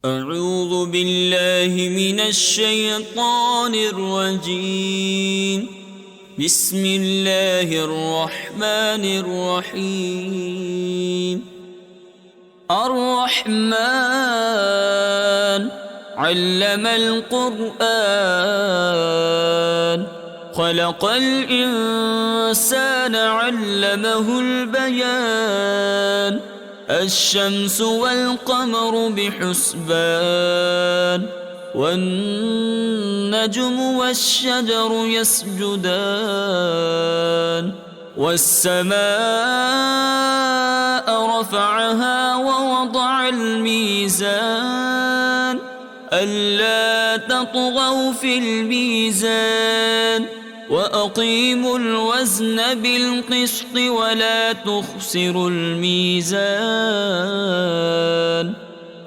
أعوذ بالله من الشيطان الرجيم. بسم الله الرحمن الرحيم. الرحمن علم القرآن، خلق الإنسان علمه البيان. الشمس والقمر بحسبان، والنجم والشجر يسجدان. والسماء رفعها ووضع الميزان، ألا تطغوا في الميزان. وأقيموا الوزن بالقسط ولا تخسروا الميزان.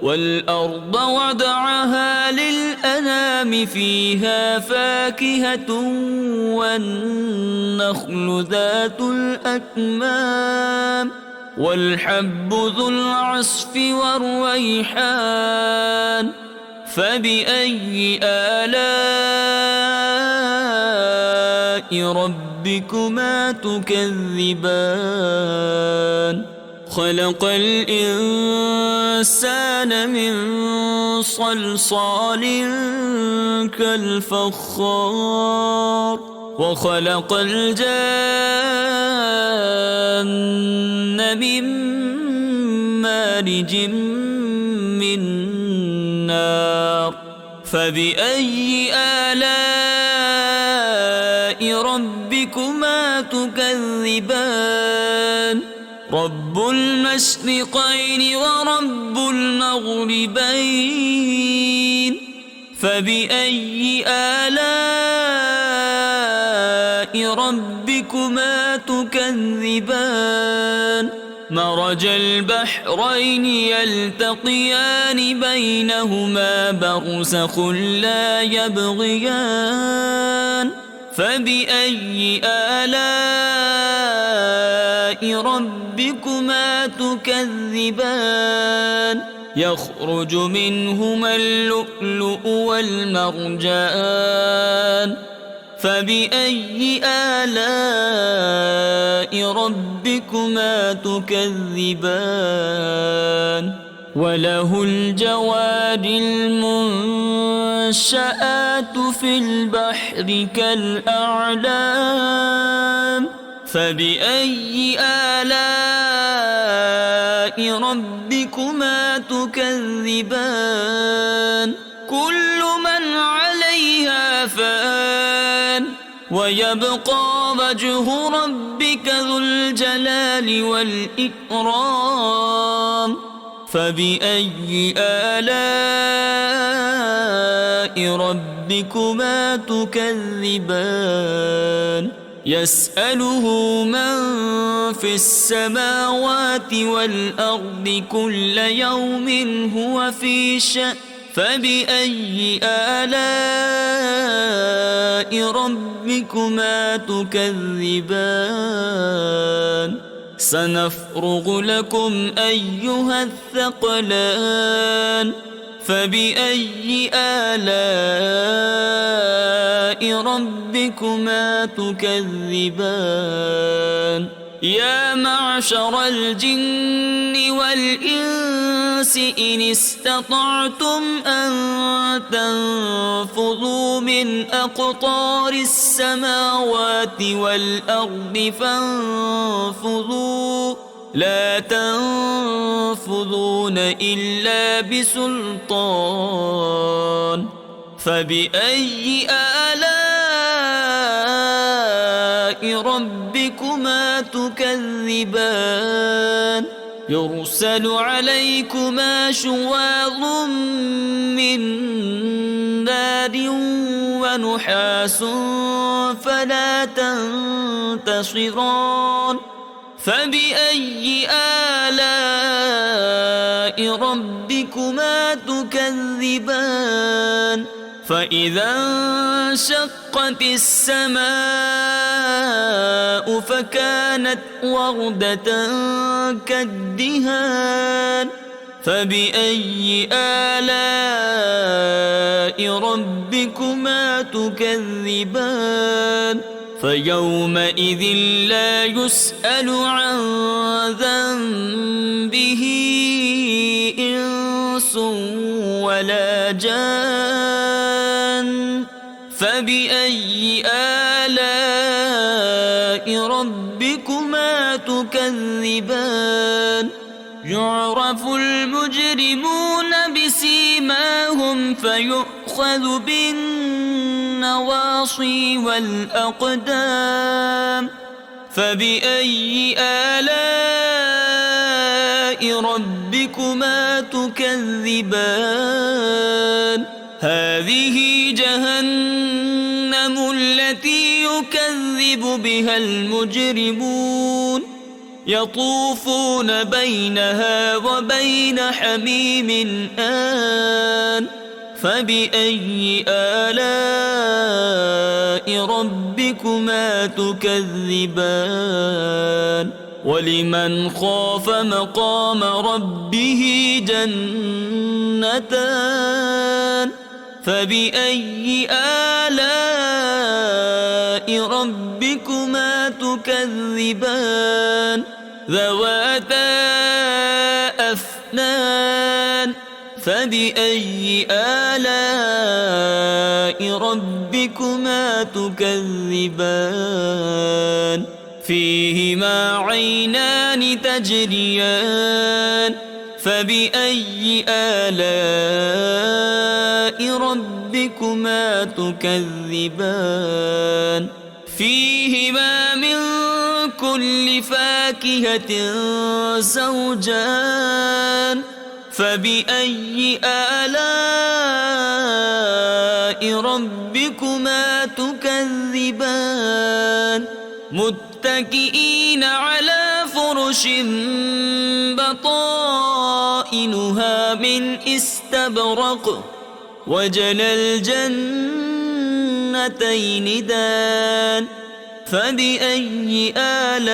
والأرض وضعها للأنام، فيها فاكهة والنخل ذات الأكمام، والحب ذو العصف والريحان. فبأي آلاء ربكما تكذبان؟ خلق الإنسان من صلصال كالفخار، وخلق الجان من مارج من نار. فبأي آلاء ربكما تكذبان؟ رب المشرقين ورب المغربين. فبأي آلاء ربكما تكذبان؟ مرج البحرين يلتقيان، بينهما برزخ لا يبغيان. فبأي آلاء ربكما تكذبان؟ يخرج منهما اللؤلؤ والمرجان. فبأي آلاء ربكما تكذبان؟ وله الجوار المنشآت في البحر كالأعلام. فبأي آلاء ربكما تكذبان؟ كل من عليها فان، ويبقى وجه ربك ذو الجلال والإكرام. فبأي آلاء ربكما تكذبان؟ يسأله من في السماوات والأرض كل يوم هو في شأن. فبأي آلاء ربكما تكذبان؟ سنفرغ لكم أيها الثقلان. فبأي آلاء ربكما تكذبان؟ يا معشر الجن والإنس إن استطعتم أن تنفذوا من أقطار السماوات والأرض فانفذوا، لا تنفذون إلا بسلطان. فبأي آلاء ربكما تكذبان؟ يرسل عليكما شواظ من نار ونحاس فلا تنتصران. فبأي آلاء ربكما تكذبان؟ فإذا انشقت السماء فكانت وردة كالدهان. فبأي آلاء ربكما تكذبان فيومئذ لا يسأل عن ذنبه إنس ولا جان فبأي آلاء ربكما تكذبان يعرف المجرمون بسيماهم فيؤخذ بالنواصي والأقدام فبأي آلاء ربكما تكذبان هذه جهنم التي يكذب بها المجرمون يطوفون بينها وبين حميم آن فبأي آلاء ربكما تكذبان ولمن خاف مقام ربه جنتان فبأي آلاء ربكما تكذبان ذواتا أفنان فبأي آلاء ربكما تكذبان فيهما عينان تجريان فبأي آلاء ربكما تكذبان فيهما من كل فاكهة زوجان فبأي آلاء ربكما تكذبان متكئين على فرش بطائنها من استبرق وجنى الجنتين دان فبأي آلاء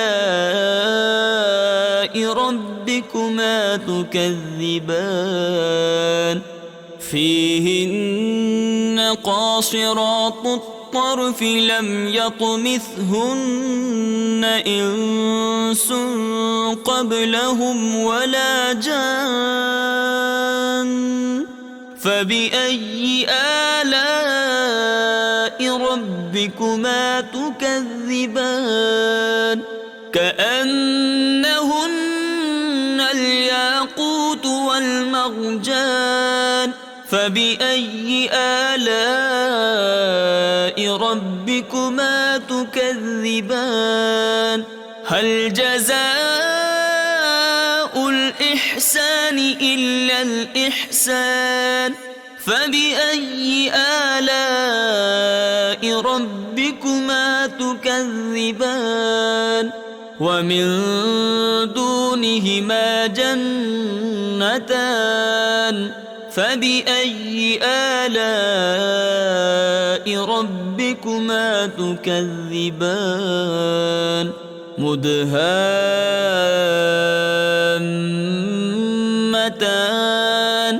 ربكما تكذبان فيهن قاصرات الطرف لم يطمثهن إنس قبلهم ولا جان فبأي آلاء ربكما تكذبان كأنهن الياقوت والمرجان فبأي آلاء ربكما تكذبان هل جزاء الإحسان إلا الإحسان فبأي آلاء ربكما تكذبان ومن دونهما جنتان فبأي آلاء ربكما تكذبان مدهامتان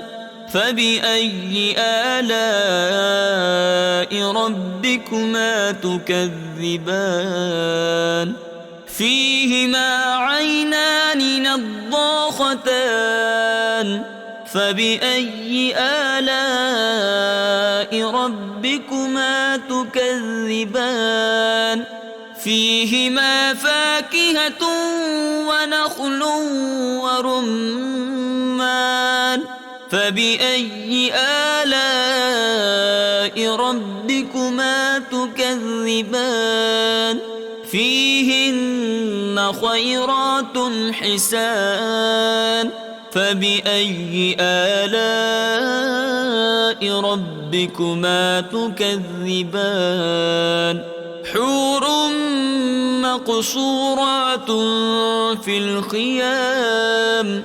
فبأي آلاء ربكما تكذبان فيهما عينان نضاختان فبأي آلاء ربكما تكذبان فيهما فاكهة ونخل ورمان فبأي آلاء ربكما تكذبان فيهن خيرات حسان فبأي آلاء ربكما تكذبان حور مقصورات في الخيام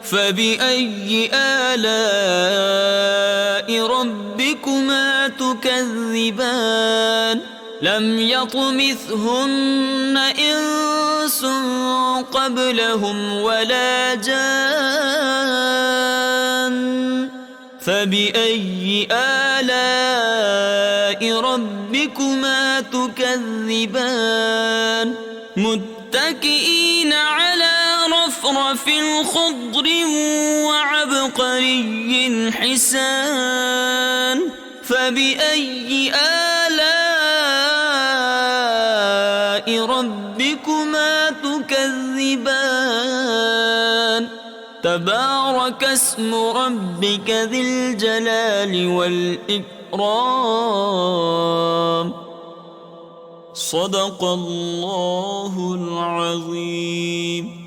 فبأي آلاء ربكما تكذبان لم يطمثهن إنس قبلهم ولا جان فبأي آلاء ربكما تكذبان متكئين على رفرف خضر وعبقري حسان فبأي آلاء ربكما تكذبان تبارك اسم ربك ذي الجلال والإكرام صدق الله العظيم.